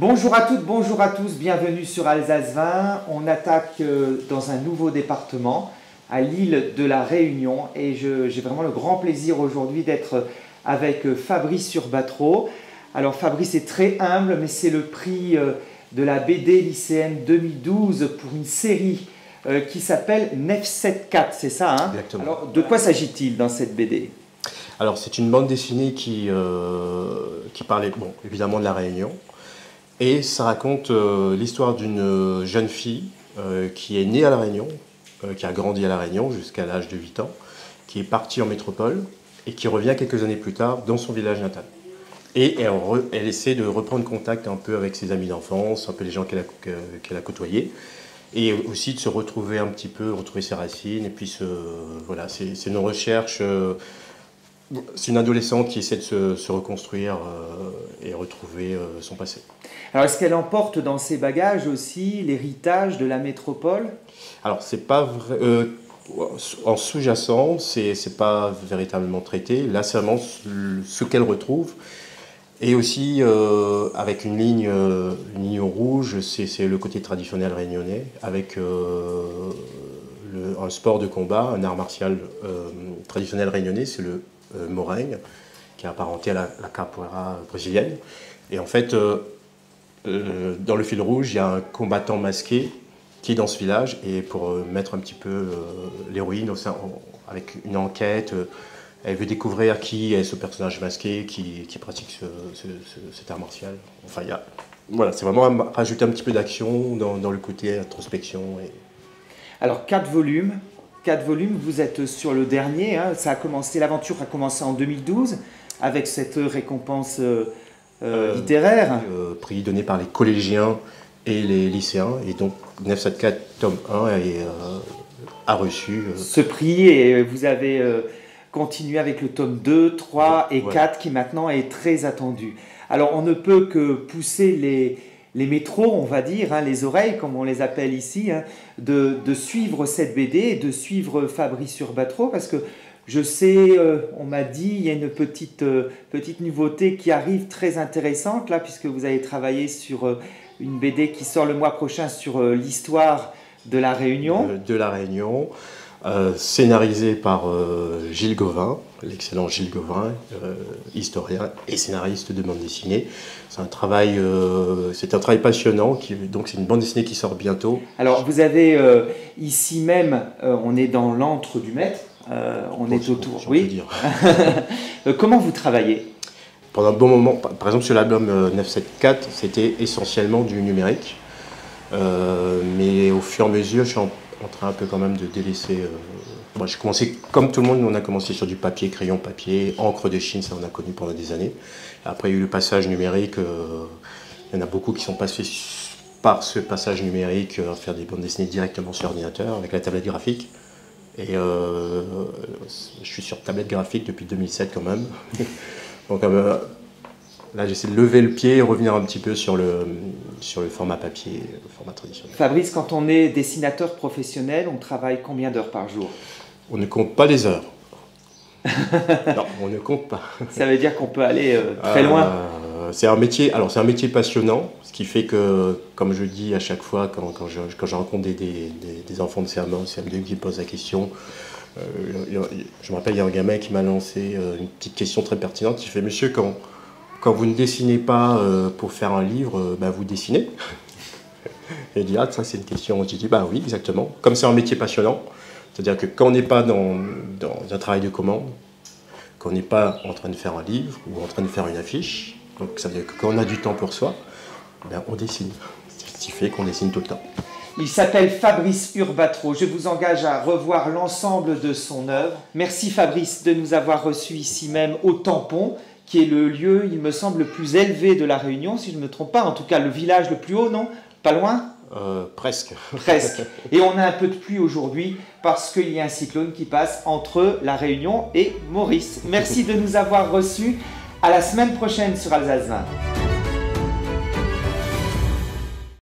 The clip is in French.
Bonjour à toutes, bonjour à tous, bienvenue sur Alsace 20. On attaque dans un nouveau département, à l'île de la Réunion, et j'ai vraiment le grand plaisir aujourd'hui d'être avec Fabrice Urbatro. Alors Fabrice est très humble, mais c'est le prix de la BD lycéenne 2012 pour une série qui s'appelle 974, c'est ça, hein? Exactement. Alors de quoi s'agit-il dans cette BD? Alors c'est une bande dessinée qui parlait évidemment de la Réunion. Et ça raconte l'histoire d'une jeune fille qui est née à La Réunion, qui a grandi à La Réunion jusqu'à l'âge de 8 ans, qui est partie en métropole et qui revient quelques années plus tard dans son village natal. Et elle essaie de reprendre contact un peu avec ses amis d'enfance, un peu les gens qu'elle a côtoyés, et aussi de se retrouver un petit peu, retrouver ses racines. Et puis voilà, c'est une recherche. C'est une adolescente qui essaie de se reconstruire et retrouver son passé. Alors, est-ce qu'elle emporte dans ses bagages aussi l'héritage de la métropole? Alors, c'est pas vrai. En sous-jacent, c'est pas véritablement traité. Là, c'est vraiment ce qu'elle retrouve. Et aussi, avec une ligne rouge, c'est le côté traditionnel réunionnais, avec un sport de combat, un art martial traditionnel réunionnais, c'est le moringue, qui est apparenté à la capoeira brésilienne. Et en fait, dans le fil rouge, il y a un combattant masqué qui est dans ce village, et pour mettre un petit peu l'héroïne avec une enquête, elle veut découvrir qui est ce personnage masqué qui pratique cet art martial. Enfin, voilà, c'est vraiment rajouter un petit peu d'action dans le côté introspection. Alors, 4 volumes. 4 volumes, vous êtes sur le dernier, hein. L'aventure a commencé en 2012 avec cette récompense littéraire. Prix donné par les collégiens et les lycéens, et donc 974 tome 1 a reçu ce prix, et vous avez continué avec le tome 2, 3 et 4 voilà, qui maintenant est très attendu. Alors on ne peut que pousser les métros, on va dire, hein, les oreilles, comme on les appelle ici, hein, de suivre cette BD et de suivre Fabrice Urbatro, parce que je sais, on m'a dit, il y a une petite nouveauté qui arrive très intéressante, là, puisque vous avez travaillé sur une BD qui sort le mois prochain sur l'histoire de la Réunion. De la Réunion, scénarisé par Gilles Gauvin, l'excellent Gilles Gauvin, historien et scénariste de bande dessinée. C'est un travail passionnant, donc c'est une bande dessinée qui sort bientôt. Alors vous avez ici même, on est dans l'antre du maître, on est autour. Oui. Comment vous travaillez? Pendant un bon moment, par exemple sur l'album 974, c'était essentiellement du numérique, mais au fur et à mesure, je suis en train un peu quand même de délaisser. Moi, j'ai commencé comme tout le monde, on a commencé sur du papier, crayon papier, encre de Chine, ça on a connu pendant des années. Après il y a eu le passage numérique, il y en a beaucoup qui sont passés par ce passage numérique à faire des bandes dessinées directement sur ordinateur avec la tablette graphique. Et je suis sur tablette graphique depuis 2007 quand même. Donc là j'essaie de lever le pied et revenir un petit peu sur le format papier, le format traditionnel. Fabrice, quand on est dessinateur professionnel, on travaille combien d'heures par jour? On ne compte pas les heures. Non, on ne compte pas. Ça veut dire qu'on peut aller très loin. C'est un métier passionnant, ce qui fait que, comme je dis à chaque fois quand je rencontre des enfants de CM1, CM2 qui me posent la question, je me rappelle, il y a un gamin qui m'a lancé une petite question très pertinente. Il fait: monsieur, quand vous ne dessinez pas pour faire un livre, vous dessinez? Et il dit: ah, ça c'est une question. Je dis: bah oui, exactement. Comme c'est un métier passionnant, c'est-à-dire que quand on n'est pas dans un travail de commande, qu'on n'est pas en train de faire un livre ou en train de faire une affiche, donc ça veut dire que quand on a du temps pour soi, on dessine. Ce qui fait qu'on dessine tout le temps. Il s'appelle Fabrice Urbatro. Je vous engage à revoir l'ensemble de son œuvre. Merci Fabrice de nous avoir reçus ici même au Tampon, qui est le lieu, il me semble, le plus élevé de la Réunion, si je ne me trompe pas. En tout cas, le village le plus haut, non? Pas loin? Presque. Presque. Et on a un peu de pluie aujourd'hui parce qu'il y a un cyclone qui passe entre la Réunion et Maurice. Merci de nous avoir reçus. À la semaine prochaine sur Alsace 20.